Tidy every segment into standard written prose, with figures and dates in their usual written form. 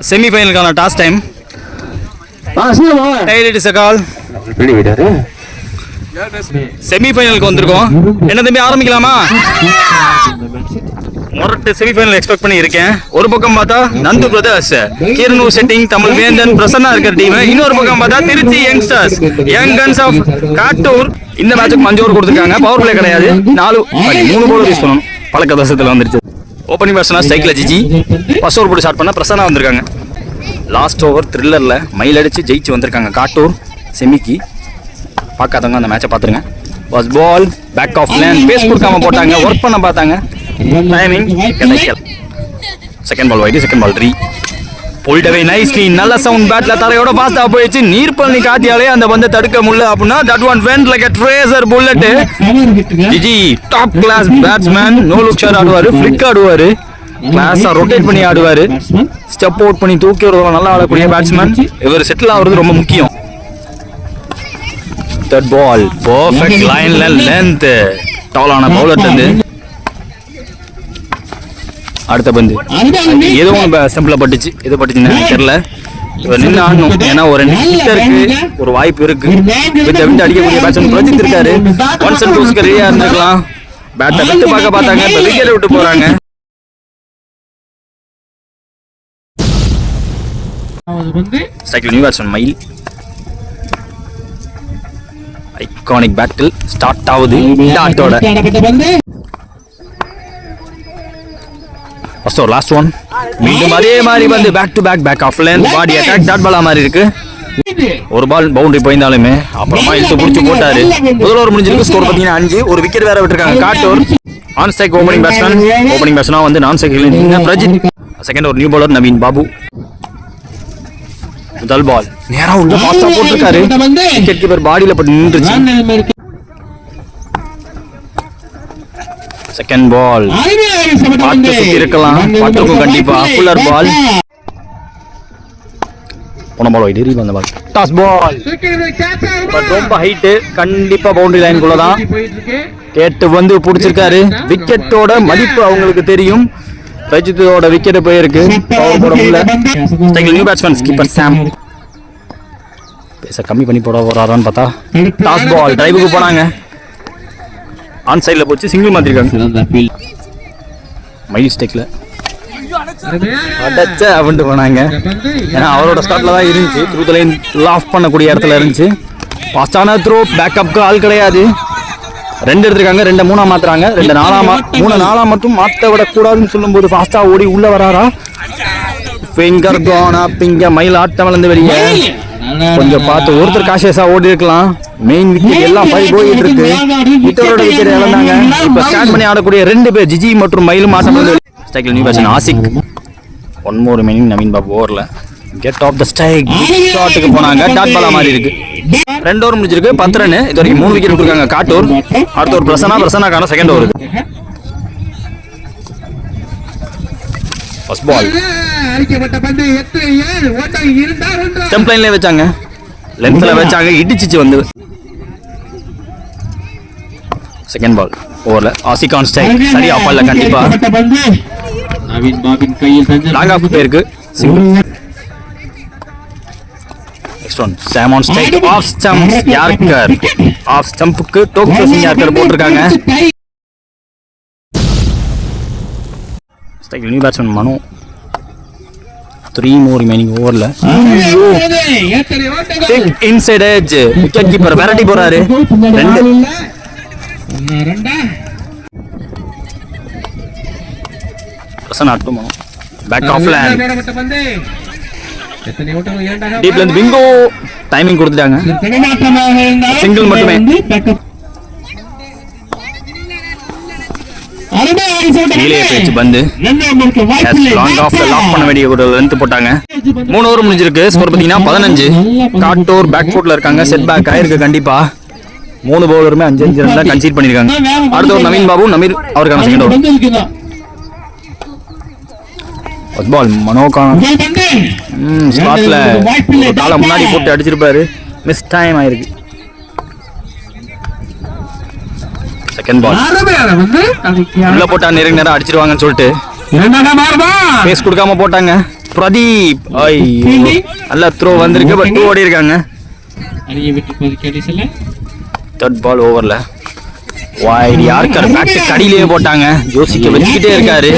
செமிஃபைனலுக்கான toss time. செமிஃபைனலுக்கு வந்திருக்கோம். என்ன தம்பி ஆரம்பிக்கலாமா? மொரட்டு செமிஃபைனல் எக்ஸ்பெக்ட் பண்ணி இருக்கேன். ஒரு பக்கம் பார்த்தா நந்து பிரதர்ஸ், கீரனூர் செட்டிங், தமிழ் வேந்தன், பிரசன்னா இருக்கிற டீம். இன்னொரு பக்கம் பார்த்தா Trichy youngsters, young guns of Kattur. இந்த மேட்சுக்கு 5 ஓவர் கொடுத்துருக்காங்க. பவர் பிளே கிடையாது. 3 போல யூஸ் பண்ணணும். பழக்க தசத்தில் வந்துருச்சு. ஓப்பனிங் பேட்ஸ்னா ஸ்ட்ரைக்ல ஜிஜி, ஃபர்ஸ்ட் ஓவர் போட்டு ஸ்டார்ட் பண்ண பிரசன்னா வந்திருக்காங்க. லாஸ்ட் ஓவர் த்ரில்லர்ல மைல் அடிச்சு ஜெயிச்சு வந்திருக்காங்க காட்டூர் செமிக்கு. பார்க்காதவங்க அந்த மேட்சை பார்த்துருங்க. First ball back of length, pace கொடுக்காம போட்டாங்க, ஒர்க் பண்ண பார்த்தாங்க. டைமிங் கிடைக்கல. Second ball wide, second ball 3 pulled away nicely. நல்ல சவுண்ட் பேட்ல தரையோட ஃபாஸ்டா போயிடுச்சு. நீர்பழனி காத்தியாலே அந்த பந்தை தடுக்க முடியல அப்படின்னா that one went like a tracer bullet. GG top class batsman. No look shot ஆடுவாரு, ஃபிளிக் ஆடுவாரு, கிளாஸா ரொட்டேட் பண்ணி ஆடுவாரு, ஸ்டெப் அவுட் பண்ணி தூக்கி வருவாங்க. நல்லா ஆடக்கூடிய பேட்ஸ்மேன். இவர் செட்டில் ஆகுறது ரொம்ப முக்கியம். தேர்ட் பால் பெர்ஃபெக்ட் லைன்ல லென்த், டாலான பவுலர் வந்து அடுத்த பந்து ஏதோ ஸ்டம்பில் பட்டுச்சு. எது பட்டுச்சுன்னு தெரியல. இவர் நின்று ஆடணும். ஏன்னா ஒரு 2 ஹிட்டருக்கு ஒரு வாய்ப்பு இருக்கு. விட்டு அடிக்கக்கூடிய பேட்ஸ்மேன் பிரஜித் இருக்காரு. 1 and 2 ரெடியா இருந்திருக்கலாம். பேட்டை விட்டு பார்க்க பார்த்தாங்க. இப்போ விக்கெட் விட்டு போறாங்க. New batsman Mayil. Iconic battle start ஆகுது. டாட்டோட ஃபர்ஸ்ட் ஓவர் லாஸ்ட் ஒன். மீண்டும் அதே மாதிரி வந்து back to back of lane body attack dot பாலா மாதிரி இருக்கு. ஒரு பால் பவுண்டரி போயிருந்தாலுமே அப்புறமா இழுத்து பிடிச்சி போட்டாரு. முதல் ஓவர் முடிஞ்சிருக்கு. ஸ்கோர் பார்த்தீங்கன்னா 5. ஒரு விக்கெட் வேற விட்டுருக்காங்க Kattur. On strike opening batsman. Opening பேட்ஸ்மேனா வந்து நான் ஸ்ட்ரைக்ல Prajith. Second over new bowler Naveen Babu. முதல் பால் நேரா உள்ள ஃபாஸ்டா போட்டுருக்காரு. விக்கெட் கீப்பர் பாடியில பட்டு நின்றுச்சு. செகண்ட் பால் பார்த்து சுத்தி இருக்கலாம். பார்த்துருக்கும் கண்டிப்பா. ஃபுல்லர் பால். போன பால் வைட் வந்த பால். டாஸ் பால் ரொம்ப ஹைட்டு. கண்டிப்பா பவுண்டரி லைனுக்குள்ள தான் கேட்டு வந்து பிடிச்சிருக்காரு. விக்கெட்டோட மதிப்பு அவங்களுக்கு தெரியும். ரஜித்தோட விக்கெட் போயிருக்கு. பவர் போட முடியல. நியூ பேட்ஸ்மேன் கீப்பர் சாம். பேச கம்மி பண்ணி போட வரான்னு பார்த்தா டாஸ் பால் டிரைவுக்கு போனாங்க. ஆன் சைட்ல போச்சு. சிங்கிள் மாத்திருக்காங்க. மைல் ஸ்டேக்ல அடைச்ச அப்படின்ட்டு போனாங்க. ஏன்னா அவரோட ஸ்டார்ட்ல தான் இருந்துச்சு. த்ரூ லைன் ஆஃப் பண்ணக்கூடிய இடத்துல இருந்துச்சு. ஃபாஸ்டான த்ரோ. பேக்கப்புக்கு ஆள் கிடையாது. 2 எடுத்திருக்காங்க. 2 3 மாத்துறாங்க. 2 4 மட்டும் மாற்ற விடக்கூடாதுன்னு சொல்லும் போது ஃபாஸ்டா ஓடி உள்ள வராரா. ஃபிங்கர் கோன் அப். இங்க மயில் ஆட்டம் வளர்ந்து வெளியே கொஞ்சம் பார்த்து. ஒருத்தர் காஷியஸா ஓடி இருக்கலாம். மெயின் விக்கெட் எல்லாம் போயிட்டு இருக்கு. விக்கெட்டோட விக்கெட் இழந்தாங்க. இப்ப ஸ்டார்ட் பண்ணி ஆடக்கூடிய 2 பேர் ஜிஜி மற்றும் மயிலும் ஆட்டம் வந்து ஸ்ட்ரைக்ல new batsman Aasik. 1 more remaining. Naveen Babu ஓவர்ல கெட் ஆஃப் தி ஸ்ட்ரைக். ஷாட்டுக்கு போனாங்க. டாட் பாலா மாதிரி இருக்கு. 2 ஓவர் முடிஞ்சிருக்கு. 10 ரன். இது வரைக்கும் 3 விக்கெட் கொடுத்தாங்க காட்டூர். அடுத்த ஒரு பிரசன்னாக்கான second over. First ball stump லைன்ல வச்சாங்க. லென்த்ல வச்சாங்க. இடிச்சிச்சு வந்து. செகண்ட் பால் ஓவர்ல ஆசிக் ஆன் ஸ்ட்ரைக். சரி ஆஃப் பண்ணல கண்டிப்பா. நவீன் பாபின் கையில் லாங் ஆஃப் போயிருக்கு. Single. Next one Sam on strike. Off stump yorker. Off ஸ்டம்புக்கு டோக்கியோ சிங் யார்கர் போட்டுருக்காங்க. Strike new batsman Manu. 3 more remaining ஓவர்ல இன்சைட் எட்ஜ். விக்கெட் கீப்பர் விரட்டி போறாரு. 2 பிரசன்னா அட்டும் பேக் ஆஃப் லேன். டீப்ல இருந்து பிங்கோ. டைமிங் கொடுத்துட்டாங்க. சிங்கிள் மட்டுமே. கீழே பேச்சு பந்து. லாங் ஆஃப்ல லாக் பண்ண வேண்டிய ஒரு லென்த் போட்டாங்க. 3 ஓவர் முடிஞ்சிருக்கு. ஸ்கோர் பார்த்தீங்கன்னா 15. காட்டூர் பேக் ஃபுட்ல இருக்காங்க. செட் பேக் ஆயிருக்கு கண்டிப்பா. 3 பவுலருமே 5 ரன் தான் கன்சீட் பண்ணிருக்காங்க. அடுத்த ஒரு நவீன் பாபு. நமீர் அவருக்கான செகண்ட் ஓவர். ஃபர்ஸ்ட் பால் மனோகான் ஸ்பாட்ல காலை முன்னாடி போட்டு அடிச்சிருப்பாரு. மிஸ் டைம் ஆயிருக்கு. செகண்ட் பால் உள்ள போட்டா நேரம் அடிச்சிருவாங்கன்னு சொல்லிட்டு பேஸ் கொடுக்காம போட்டாங்க. பிரதீப். ஐயோ, நல்ல த்ரோ வந்திருக்கு, பட் 2 ஓடி இருக்காங்க. தேர்ட் பால் ஓவர்ல வைட் யார்கர் பேட் கடியிலேயே போட்டாங்க. யோசிக்க வச்சுக்கிட்டே இருக்காரு.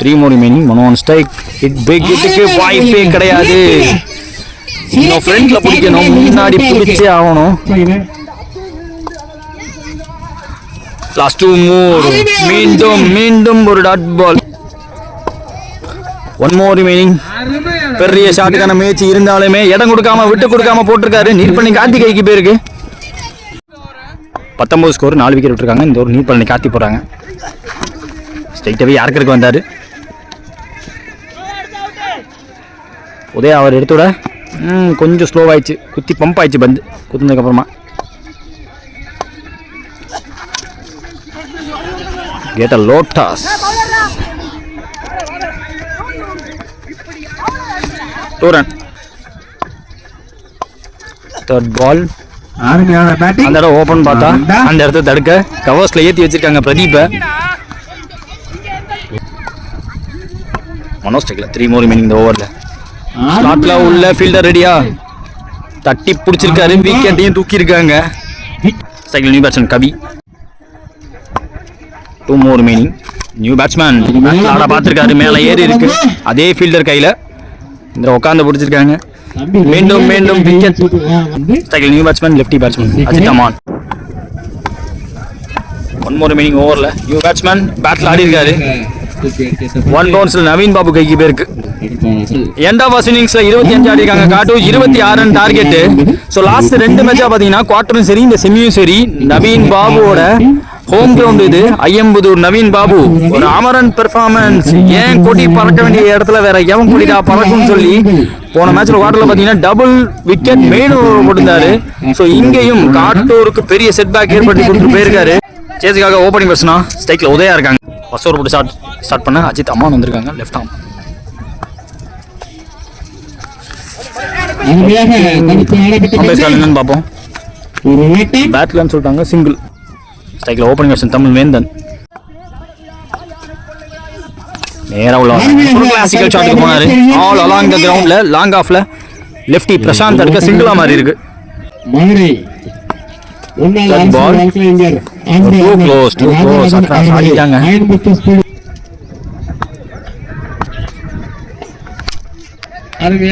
3 more remaining. மனோன் ஸ்ட்ரைக் ஹிட் பிக் ஹிட்டுக்கு வாய்ப்பே கிடையாது. இன்னும் ஃப்ரண்ட்ல பிடிக்கணும், முன்னாடி பிடிச்சே ஆகணும். Last 2 more. மீண்டும் ஒரு டாட் பால். 1 more remaining. பெரிய ஷாட்டுக்கான முயற்சி இருந்தாலுமே இடம் கொடுக்காம விட்டு கொடுக்காம போட்டிருக்காரு. நீர் பண்ணி கார்த்திகைக்கு பேருக்கு 19 ஸ்கோர், 4 விக்கெட் விட்டுருக்காங்க. இந்த ஒரு நீர் பண்ணி கார்த்தி போடுறாங்க. ஸ்ட்ரைட்டாகவே யாருக்கு வந்தாரு. உதயா அவர் எடுத்துட கொஞ்சம் ஸ்லோ ஆயிடுச்சு, குத்தி பம்ப் ஆயிடுச்சு பந்து குத்துனதுக்கு அப்புறமா. Get a low toss. 2 run. Third ball. அந்த இடம் ஓபன் பார்த்தா அந்த இடத்த தடுக்க கவர்ஸ்ல ஏத்தி வச்சிருக்காங்க பிரதீப. மனோஸ்டேக்ல 3 more remaining இந்த ஓவர்ல. ஸ்லாட்ல உள்ள ஃபீல்டர் ரெடியா தட்டி பிடிச்சிருக்காரு. விக்கெட்டையும் தூக்கி இருக்காங்க. சைக்கிள் நியூ பேட்ஸ்மேன் கவி. 2 more remaining. நியூ பேட்ஸ்மேன் ஆட பார்த்திருக்காரு, மேல ஏறி இருக்கு. அதே ஃபீல்டர் கையில இந்த உட்கார்ந்து பிடிச்சிருக்காங்க. மீண்டும் wicket. Cycle new batsman lefty batsman Ajith Aman. 1 more remaining ஓவர்ல நியூ பேட்ஸ்மேன் பேட்ல ஆடி இருக்காரு. 1 bounce நவீன் பாபு கைக்கு பேருக்கு. எண்ட் ஆஃப் ஃபர்ஸ்ட் இன்னிங்ஸ்ல 25 ஆடி இருக்காங்க. காட்டு 26 ரன் டார்கெட். சோ லாஸ்ட் 2 மேட்சா பாத்தீங்கன்னா குவார்டரும் சரி இந்த செமியும் சரி நவீன் பாபுவோட ஹோம் கிரவுண்ட் இது. ஐயம்புதூர் நவீன் பாபு ஒரு அமரன் பெர்ஃபார்மன்ஸ். ஏன் கொடி பறக்க வேண்டிய இடத்துல வேற எவன் கொடிடா பறக்கும்னு சொல்லி போன மேட்ச்ல குவார்டர்ல பாத்தீங்கன்னா டபுள் விக்கெட் மெயின் போட்டுருந்தாரு. சோ இங்கேயும் காட்டூருக்கு பெரிய செட் பேக் ஏற்படுத்தி கொடுத்து போயிருக்காரு. சேஸுக்காக ஓப்பனிங் பர்சனா ஸ்ட்ரைக்ல உதயா இருக்காங்க. ஃபர்ஸ்ட் ஓவர் போட்டு ஸ்டார்ட் பண்ண அஜித் அம்மான் வந்திருக்காங்க லெஃப்ட் ஆர்ம். என்னன்னு பார்ப்போம். பேட்லன்னு சொல்லிட்டாங்க சிங்கிள். ஸ்ட்ரைக்ல ஓப்பனிங் பர்சன் தமிழ் வேந்தன். நேரா உள்ள கிளாசிக்கல் ஷாட்டுக்கு போனாரு. ஆல் அலாங் தி கிரவுண்ட்ல லாங் ஆஃப்ல லெஃப்டி பிரசாந்த் அடுக்க சிங்கிளா மாதிரி இருக்கு. பால் too close ஆடிட்டாங்க.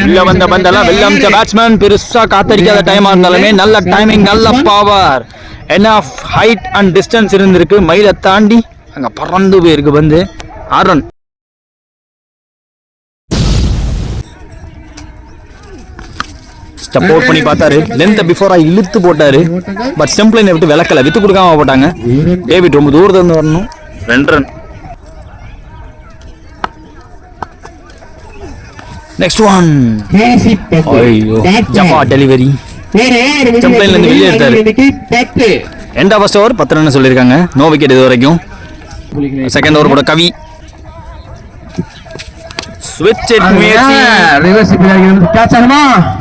உள்ள வந்த பந்தெல்லாம் வெள்ளம் பேட்ஸ்மேன் பெருசா காத்தடிக்காத டைமா இருந்தாலுமே நல்ல டைமிங், நல்ல power, enough height and distance இருந்திருக்கு. மைலை தாண்டி அங்க பறந்து போயிருக்கு பந்து. 6 ரன். ஸ்டெப் அவுட் பண்ணி பார்த்தாரு. லென்த் பிஃபோரா இழுத்து போட்டாரு. பட் ஸ்டெம்ப் லைனை விட்டு விளக்கல, விட்டு கொடுக்காம போட்டாங்க. டேவிட் ரொம்ப தூரத்துல இருந்து வரணும். 2 ரன். Next one. ஐயோ ஜஃபா டெலிவரி. ஸ்டெம்ப் லைன்ல இருந்து வெளியே எடுத்தாரு. End of first over 10 run சொல்லியிருக்காங்க. நோ விக்கெட் இது வரைக்கும். செகண்ட் ஓவர் போட கவி ஸ்விட்ச் முயற்சி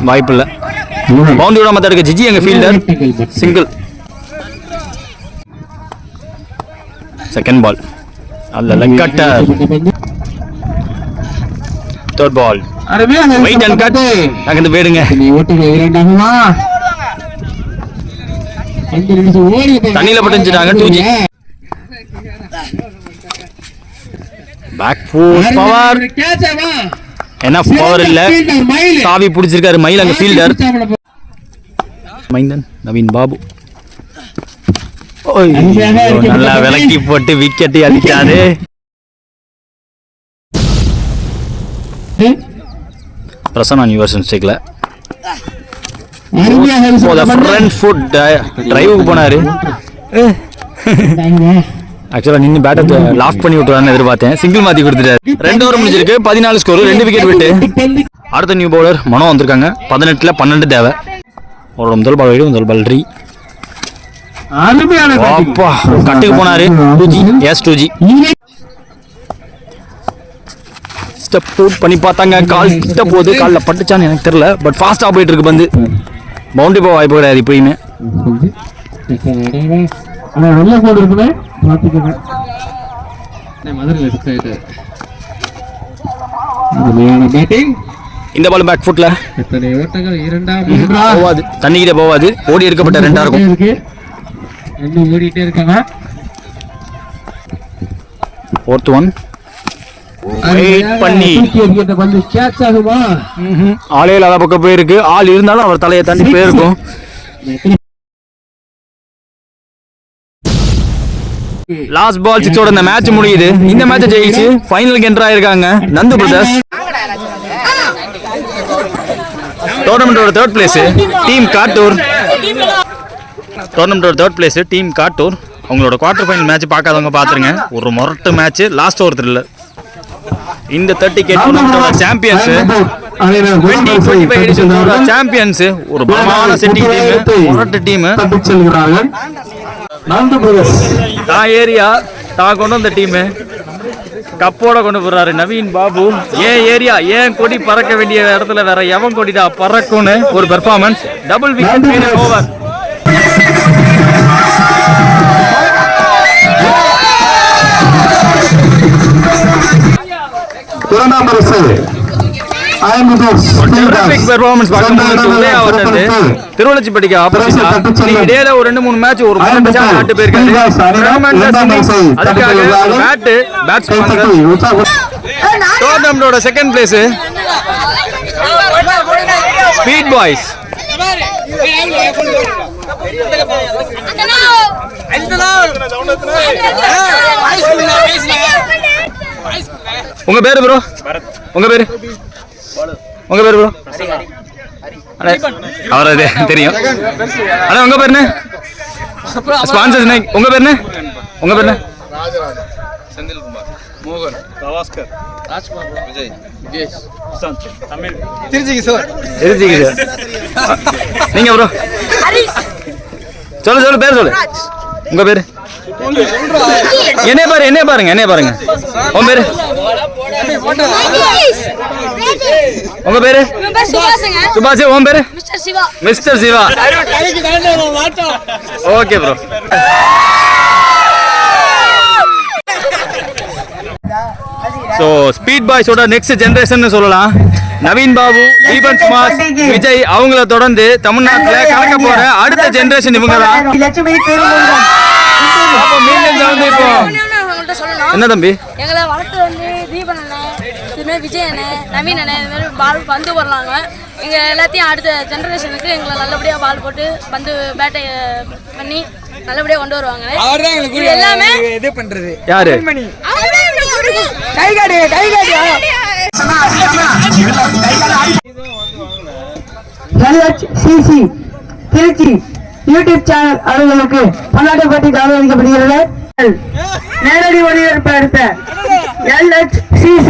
வாய்ப்பு இல்ல. பவுண்டரி விடாம தடுக்க ஜிஜி எங்க ஃபீல்டர் சிங்கிள். செகண்ட் பால் அல்ல leg cutter. Third ball wait and cut. அங்க போயிடுங்க. தண்ணியில பட்டுட்டாங்க. 2G back foot power. Enough power இல்ல. சாவி பிடிச்சிருக்காரு மயில் அங்க ஃபீல்டர். மைந்தன் நவீன் பாபு நல்லா விலக்கி போட்டு விக்கெட் அடிச்சாரு. பிரசன்னா நியூவர்சன் ஸ்டேக்ல ஃப்ரண்ட் ஃபுட் டிரைவுக்கு போனாரு. ஆக்சுவலா நின்று பேட்டை லாஃப் பண்ணி விட்டுறான்னு எதிர்பார்த்தேன். சிங்கிள் மாத்தி கொடுத்துட்டாரு. 2 ஓவர் முடிஞ்சிருக்கு. 14 ஸ்கோர், 2 விக்கெட் விட்டு. அடுத்த நியூ பவுலர் மனோ வந்திருக்காங்க. 18ல 12 தேவை. அவரோட முதல் பால் வைடு, முதல் பால் ரீ. அப்பா கட்டுக்கு போனாரு. 2G S 2G step out பண்ணி பார்த்தாங்க. கால் கிட்ட போகுது. காலில் பட்டுச்சான்னு எனக்கு தெரியல. பட் ஃபாஸ்டா போயிட்டு இருக்கு பந்து. பவுண்டரி போக வாய்ப்பு கிடையாது இப்பயுமே. இந்த பால் பேக் ஃபுட்ல போவாது, தண்ணிக்கிட்ட போவாது, ஓடி எடுக்கப்பட்ட 2 இருக்கும். ஓடிட்டே இருக்காங்க. 4th ஒன் வெயிட் பண்ணி வந்து கேட்ச் ஆகுமா? ஆளே இல்லாத பக்கம் போயிருக்கு. ஆள் இருந்தாலும் அவர் தலையை தாண்டி போயிருக்கும். லாஸ்ட் பால் 6 இந்த மேட்ச் முடியுது. இந்த மேட்ச் ஜெயிச்சு ஃபைனலுக்கு என்டர் ஆயிருக்காங்க நந்து பிரதர்ஸ். டோர்னமெண்டோட 3rd பிளேஸ் டீம் காட்டூர். டோர்னமெண்டோட 3rd பிளேஸ் டீம் காட்டூர். அவங்களோட குவார்டர் ஃபைனல் மேட்ச் பார்க்காதவங்க பார்த்துருங்க. ஒரு முரட்டு மேட்ச், லாஸ்ட் ஓவர் த்ரில்லர். இந்த 30K டோர்னமெண்டோட சாம்பியன்ஸ், 2025 எடிஷனோட சாம்பியன்ஸ், ஒரு பலமான செட்டிங் டீம், முரட்டு டீம். தான் ஏரியா தான் கொண்டு வந்த டீம் கப்போட கொண்டு போறாரு நவீன் பாபு. ஏன் ஏரியா ஏன் கொடி பறக்க வேண்டிய இடத்துல வேற எவன் கொடிடா பறக்கும்னு ஒரு பெர்ஃபார்மன்ஸ். Double wicket over. திருவள்ளச்சிப்பட்டிக்கு ஆப்போசிட்டா இடையில ஒரு 2-3 மேட்ச் ஒரு நாட்டு போயிருக்காரு. அதுக்காக டோர்னமெண்டோட 2nd பிளேஸ் ஸ்பீட் பாய்ஸ். உங்க பேரு ப்ரோ? உங்க பேரு? உங்க பேரு ப்ரோ? அவரது தெரியும். அண்ணா உங்க பேரு என்ன? ஸ்பான்சர்ஸ் உங்க பேரு என்ன? உங்க பேரு என்ன? செந்தில்குமார், மோகன், கவாஸ்கர், ராஜ்குமார், விஜய், விஜேஷ், சுசாந்த், தமிழ், திருச்சிக்கு சார். திருச்சிக்கு சார். நீங்க ப்ரோ? சொல்லு சொல்லு பேர் சொல்லு. உங்க பேரு? என்ன பாருங்க என்ன பாருங்க என்ன பாருங்க. உன் பேரு? உங்க பேரு? சுபாஷ். உன் பேரு? Mister Siva. Okay bro. So speed பாய்ஸோட நெக்ஸ்ட் ஜென்ரேஷன் சொல்லலாம். நவீன் பாபு, தீபன் சுமாஸ், விஜய் அவங்கள தொடர்ந்து தமிழ்நாட்டில் கலக்க போற அடுத்த ஜென்ரேஷன் இவங்க தான். என்ன தம்பி? எங்களை வளர்த்து வந்து தீபன் அண்ணன், இதுமாதிரி விஜய் அண்ணன், நவீன் அண்ணன், இதுமாதிரி பால் பந்து போடுறாங்க. எங்கள் எல்லாத்தையும் அடுத்த ஜென்ரேஷனுக்கு எங்களை நல்லபடியாக பால் போட்டு பந்து பேட்டை பண்ணி நல்லபடியாக கொண்டு வருவாங்க. எல்லாமே இது பண்றது யாரு? கைகாடி கைகாடி LHCC திருச்சி யூடியூப் சேனல் அவர்களுக்கு பன்னாட்டு போட்டி கௌரவிக்கப்படுகிறது. நேரடி ஒளிபரப்பு அடுத்த LHCC